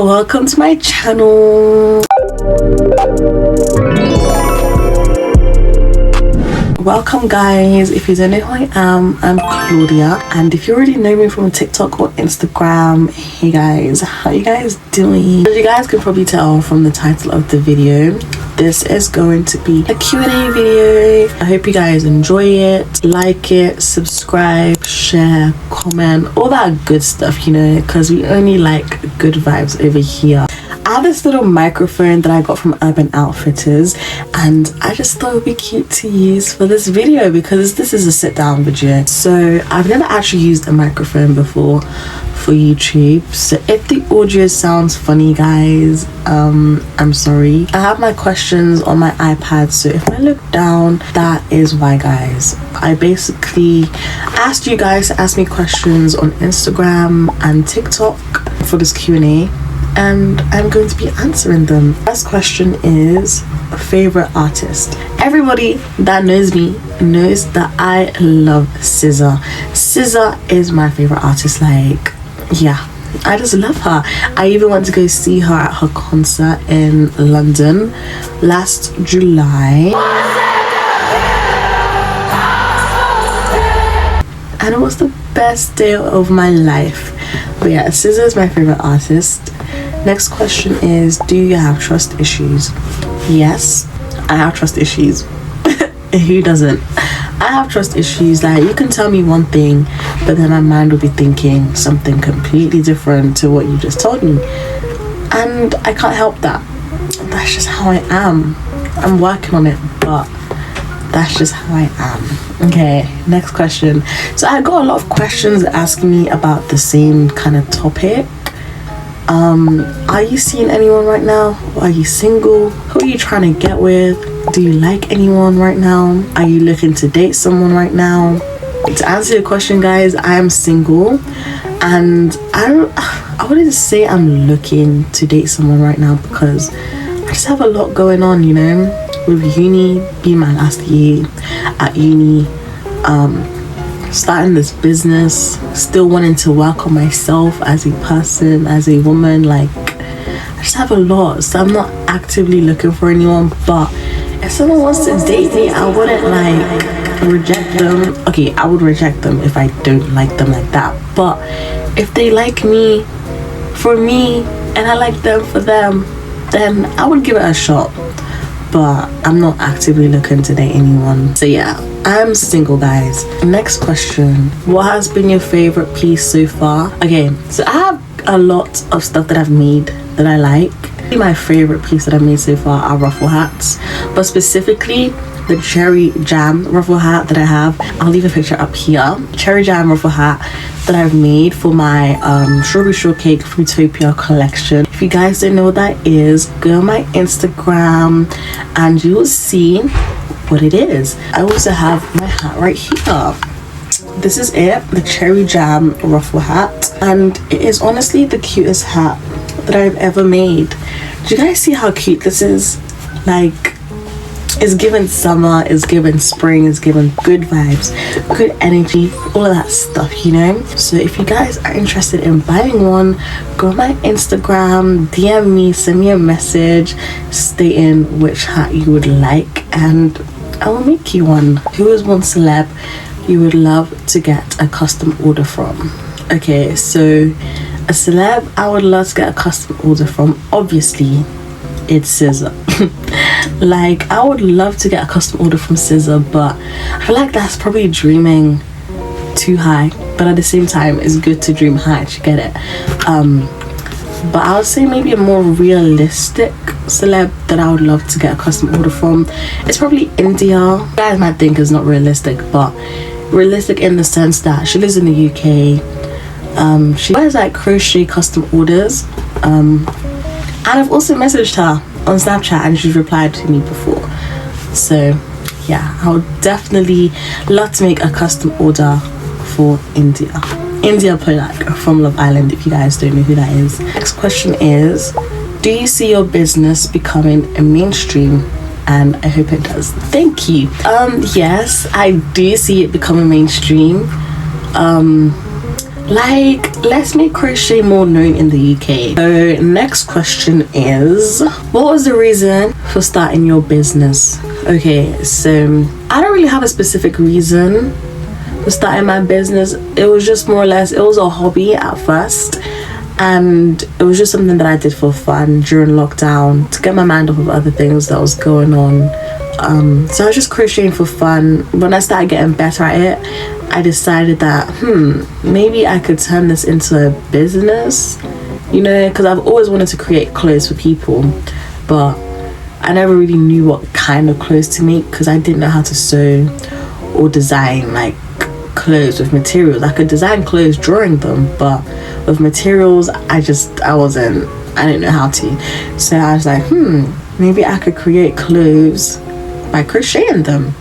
welcome to my channel. Welcome guys. If you don't know who I am, I'm Claudia, and if you already know me from TikTok or Instagram, hey guys, how you guys doing? As you guys can probably tell from the title of the video, this is going to be a Q&A video. I hope you guys enjoy it, like it, subscribe, share, comment, all that good stuff, you know, because we only like good vibes over here. I have this little microphone that I got from Urban Outfitters, and I just thought it would be cute to use for this video because this is a sit down video. So I've never actually used a microphone before for YouTube, so if the audio sounds funny guys, I'm sorry. I have my questions on my iPad, so if I look down, that is why guys. I basically asked you guys to ask me questions on Instagram and TikTok for this Q&A, and I'm going to be answering them. First question is favorite artist. Everybody that knows me knows that I love SZA. SZA is my favorite artist. Like, yeah, I just love her. I even went to go see her at her concert in London last July, and it was the best day of my life. But yeah, SZA is my favorite artist. Next question is, do you have trust issues? Yes, I have trust issues. Who doesn't? I have trust issues. Like, you can tell me one thing, but then my mind will be thinking something completely different to what you just told me, and I can't help that. That's just how I am. I'm working on it, but that's just how I am. Okay, next question. So I got a lot of questions asking me about the same kind of topic. Are you seeing anyone right now? Are you single? Who are you trying to get with? Do you like anyone right now? Are you looking to date someone right now? To answer your question guys, I am single, and I wouldn't say I'm looking to date someone right now because I just have a lot going on, you know, with uni being my last year at uni, starting this business, still wanting to work on myself as a person, as a woman. Like, I just have a lot, so I'm not actively looking for anyone. But if someone wants to date me, I wouldn't like reject them. Okay, I would reject them if I don't like them like that, but if they like me for me and I like them for them, then I would give it a shot. But I'm not actively looking to date anyone. So yeah, I'm single guys. Next question, what has been your favorite piece so far? Okay, so I have a lot of stuff that I've made that I like. My favorite piece that I've made so far are ruffle hats, but specifically the cherry jam ruffle hat that I have. I'll leave a picture up here. Cherry jam ruffle hat that I've made for my strawberry shortcake Fruitopia collection. If you guys don't know what that is, go on my Instagram and you will see what it is. I also have my hat right here. This is it, the cherry jam ruffle hat, and it is honestly the cutest hat that I've ever made. Do you guys see how cute this is? Like, it's given summer, it's given spring, it's given good vibes, good energy, all of that stuff, you know. So if you guys are interested in buying one, go on my Instagram, DM me, send me a message stating which hat you would like, and I will make you one. Who is one celeb you would love to get a custom order from? Okay, so a celeb I would love to get a custom order from, obviously it's SZA. Like, I would love to get a custom order from SZA, but I feel like that's probably dreaming too high, but at the same time it's good to dream high, you get it. But I would say maybe a more realistic celeb that I would love to get a custom order from, it's probably India. You guys might think it's not realistic, but realistic in the sense that she lives in the UK. She wears like crochet custom orders, and I've also messaged her on Snapchat and she's replied to me before. So yeah, I would definitely love to make a custom order for India Polak from Love Island, if you guys don't know who that is. Next question is, do you see your business becoming a mainstream? And I hope it does. Thank you. Yes, I do see it becoming mainstream. Like, let's make crochet more known in the UK. So next question is, what was the reason for starting your business? Okay, so I don't really have a specific reason for starting my business. It was just more or less, it was a hobby at first, and it was just something that I did for fun during lockdown to get my mind off of other things that was going on. So I was just crocheting for fun. When I started getting better at it, I decided that maybe I could turn this into a business, you know, because I've always wanted to create clothes for people, but I never really knew what kind of clothes to make because I didn't know how to sew or design like clothes with materials. I could design clothes drawing them, but with materials I didn't know how to. So I was like, maybe I could create clothes by crocheting them.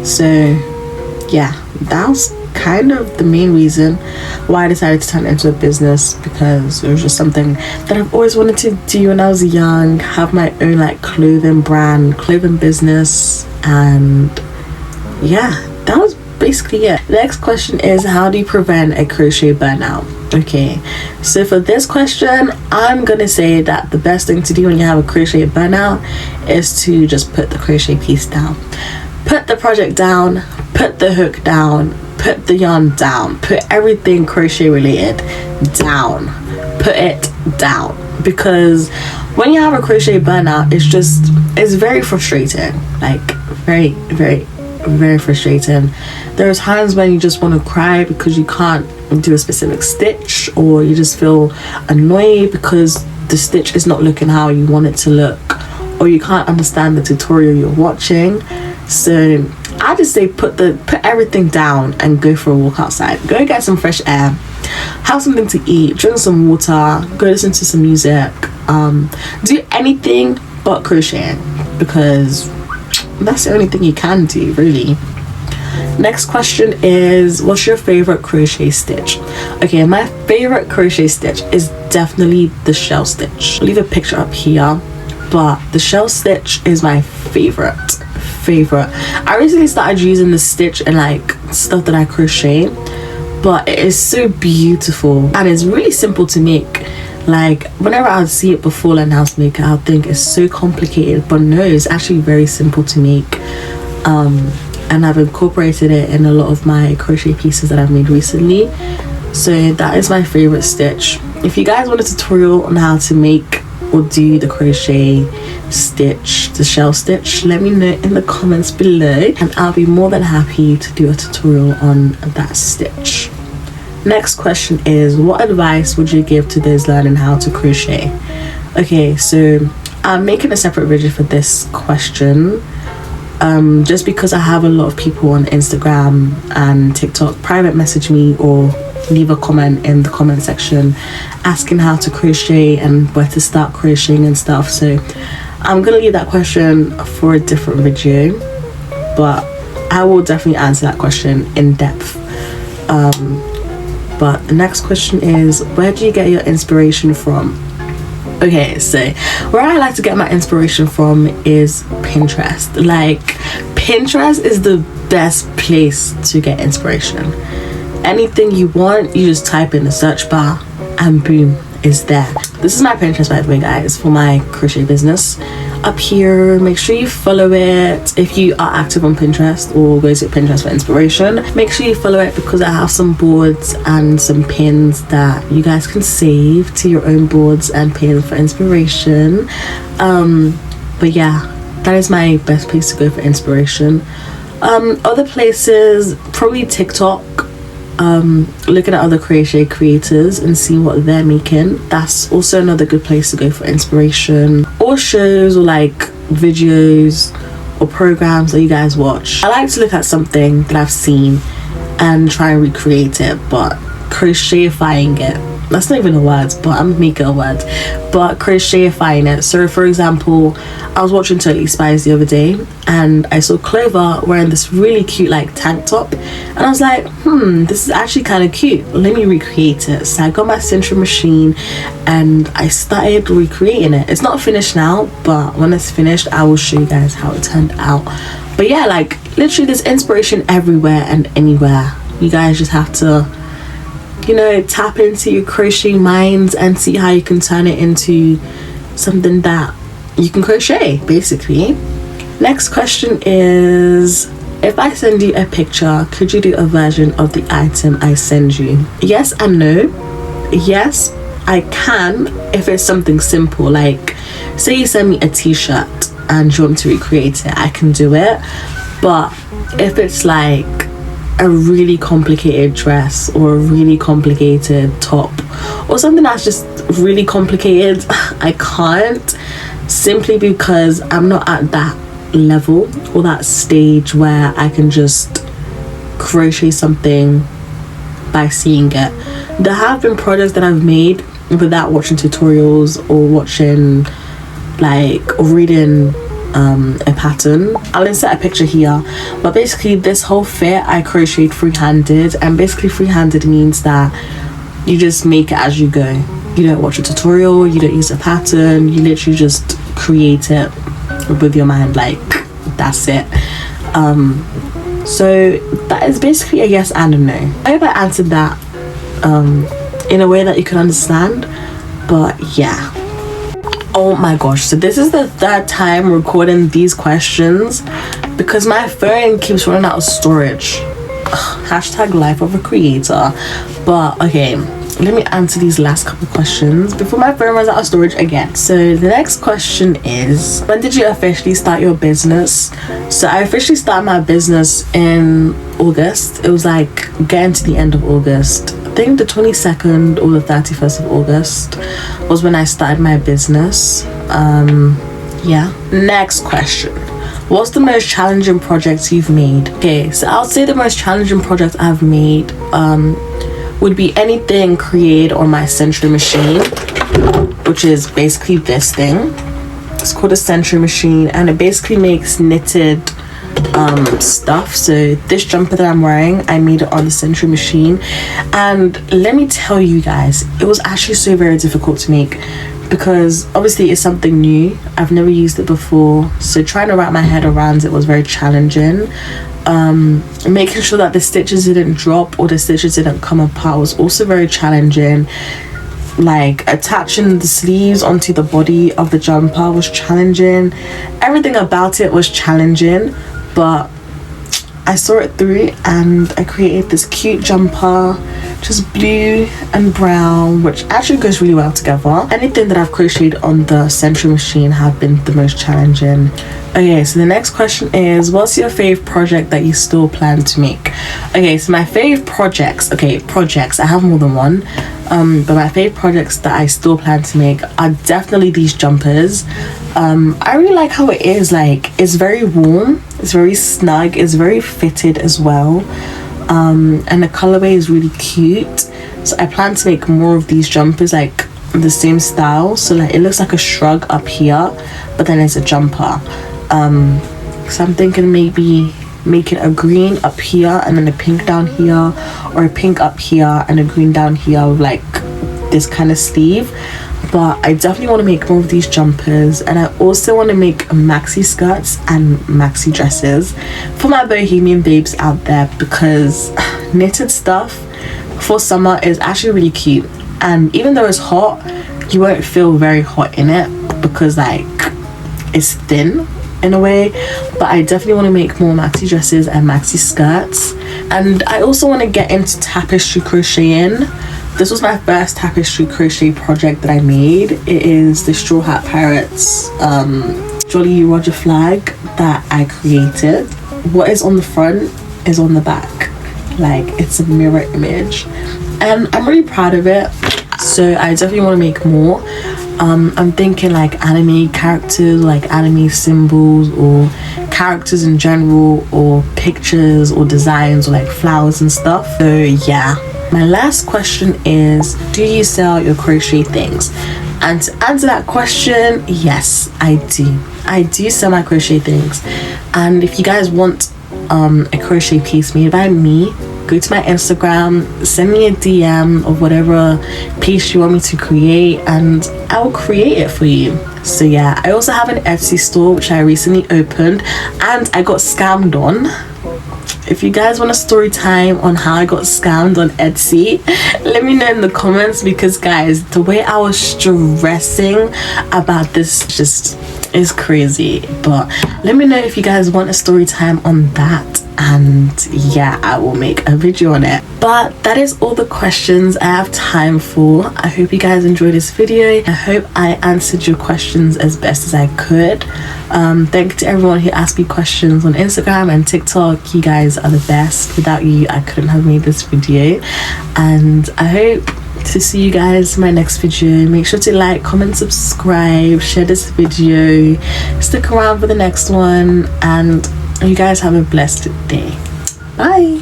So yeah, that was kind of the main reason why I decided to turn it into a business, because it was just something that I've always wanted to do when I was young, have my own like clothing brand, clothing business, and yeah, that was basically it. The next question is, how do you prevent a crochet burnout? Okay, so for this question, I'm gonna say that the best thing to do when you have a crochet burnout is to just put the crochet piece down. Put the project down, put the hook down, put the yarn down, put everything crochet related down, put it down. Because when you have a crochet burnout, it's very frustrating, like very, very, very frustrating. There are times when you just want to cry because you can't do a specific stitch, or you just feel annoyed because the stitch is not looking how you want it to look, or you can't understand the tutorial you're watching. So I just say put everything down and go for a walk outside. Go get some fresh air, have something to eat, drink some water, go listen to some music, do anything but crocheting, because that's the only thing you can do, really. Next question is, what's your favorite crochet stitch? Okay, my favorite crochet stitch is definitely the shell stitch. I'll leave a picture up here, but the shell stitch is my favorite. I recently started using the stitch and like stuff that I crochet, but it is so beautiful and it's really simple to make. Like whenever I see it before learning how to make it, I'll think it's so complicated, but no, it's actually very simple to make. And I've incorporated it in a lot of my crochet pieces that I've made recently. So that is my favorite stitch. If you guys want a tutorial on how to make or do the crochet stitch, the shell stitch, let me know in the comments below, and I'll be more than happy to do a tutorial on that stitch. Next question is, what advice would you give to those learning how to crochet? Okay, so I'm making a separate video for this question, just because I have a lot of people on Instagram and TikTok private message me or leave a comment in the comment section asking how to crochet and where to start crocheting and stuff. So I'm gonna leave that question for a different video, but I will definitely answer that question in depth. But the next question is, where do you get your inspiration from? Okay, so where I like to get my inspiration from is Pinterest. Like, Pinterest is the best place to get inspiration. Anything you want, you just type in the search bar and boom, it's there. This is my Pinterest, by the way, guys, for my crochet business. Up here, make sure you follow it if you are active on Pinterest, or go to Pinterest for inspiration. Make sure you follow it because I have some boards and some pins that you guys can save to your own boards and pins for inspiration. But yeah, that is my best place to go for inspiration. Other places, probably TikTok. Looking at other crochet creators and seeing what they're making. That's also another good place to go for inspiration, or shows, or like videos or programs that you guys watch. I like to look at something that I've seen and try and recreate it, but crochet-ifying it. That's not even a word, but I'm making a word. But crochet-ifying it. So for example, I was watching Totally Spies the other day and I saw Clover wearing this really cute like tank top, and I was like, this is actually kind of cute, let me recreate it. So I got my central machine and I started recreating it. It's not finished now, but when it's finished I will show you guys how it turned out. But yeah, like literally there's inspiration everywhere and anywhere. You guys just have to you know, tap into your crochet minds and see how you can turn it into something that you can crochet, basically. Next question is, if I send you a picture, could you do a version of the item I send you? Yes and no. Yes, I can if it's something simple, like say you send me a t-shirt and you want me to recreate it, I can do it. But if it's like a really complicated dress or a really complicated top or something that's just really complicated, I can't, simply because I'm not at that level or that stage where I can just crochet something by seeing it. There have been projects that I've made without watching tutorials or watching like or reading a pattern. I'll insert a picture here, but basically this whole fit I crocheted freehanded, and basically freehanded means that you just make it as you go. You don't watch a tutorial, you don't use a pattern, you literally just create it with your mind, like that's it. So that is basically a yes and a no. I hope I answered that in a way that you can understand, but yeah. Oh my gosh, so this is the third time recording these questions because my phone keeps running out of storage. Hashtag life of a creator. But okay, let me answer these last couple questions before my phone runs out of storage again. So the next question is, when did you officially start your business? So I officially started my business in August. It was like getting to the end of August. I think the 22nd or the 31st of August was when I started my business. Yeah. Next question. What's the most challenging project you've made? Okay, so I'll say the most challenging project I've made would be anything created on my century machine, which is basically this thing. It's called a century machine, and it basically makes knitted stuff. So this jumper that I'm wearing, I made it on the century machine, and let me tell you guys, it was actually so very difficult to make because obviously it's something new. I've never used it before, so trying to wrap my head around it was very challenging. Making sure that the stitches didn't drop or the stitches didn't come apart was also very challenging. Like attaching the sleeves onto the body of the jumper was challenging. Everything about it was challenging, but I saw it through and I created this cute jumper, just blue and brown, which actually goes really well together. Anything that I've crocheted on the century machine have been the most challenging. Okay, so the next question is, what's your fave project that you still plan to make? Okay, so my fave projects, I have more than one, but my fave projects that I still plan to make are definitely these jumpers. I really like how it is, like it's very warm, it's very snug, it's very fitted as well, and the colorway is really cute. So I plan to make more of these jumpers, like the same style, so like it looks like a shrug up here but then it's a jumper. So I'm thinking maybe making a green up here and then a pink down here, or a pink up here and a green down here with like this kind of sleeve. But I definitely want to make more of these jumpers, and I also want to make maxi skirts and maxi dresses for my bohemian babes out there, because knitted stuff for summer is actually really cute, and even though it's hot, you won't feel very hot in it because like it's thin in a way. But I definitely want to make more maxi dresses and maxi skirts, and I also want to get into tapestry crocheting. This was my first tapestry crochet project that I made. It is the Straw Hat Pirates Jolly Roger flag that I created. What is on the front is on the back, like it's a mirror image, and I'm really proud of it. So I definitely want to make more. I'm thinking like anime characters, like anime symbols, or characters in general, or pictures or designs, or like flowers and stuff. So yeah. My last question is, do you sell your crochet things? And to answer that question, yes, I do. I do sell my crochet things. And if you guys want a crochet piece made by me, go to my Instagram, send me a DM of whatever piece you want me to create, and I will create it for you. So yeah, I also have an Etsy store which I recently opened and I got scammed on. if you guys want a story time on how I got scammed on Etsy, let me know in the comments, because guys, the way I was stressing about this just is crazy. But let me know if you guys want a story time on that, and yeah, I will make a video on it. But that is all the questions I have time for. I hope you guys enjoyed this video. I hope I answered your questions as best as I could. Thank you to everyone who asked me questions on Instagram and TikTok. You guys are the best. Without you, I couldn't have made this video. And I hope to see you guys in my next video. Make sure to like, comment, subscribe, share this video, stick around for the next one, and you guys have a blessed day. Bye.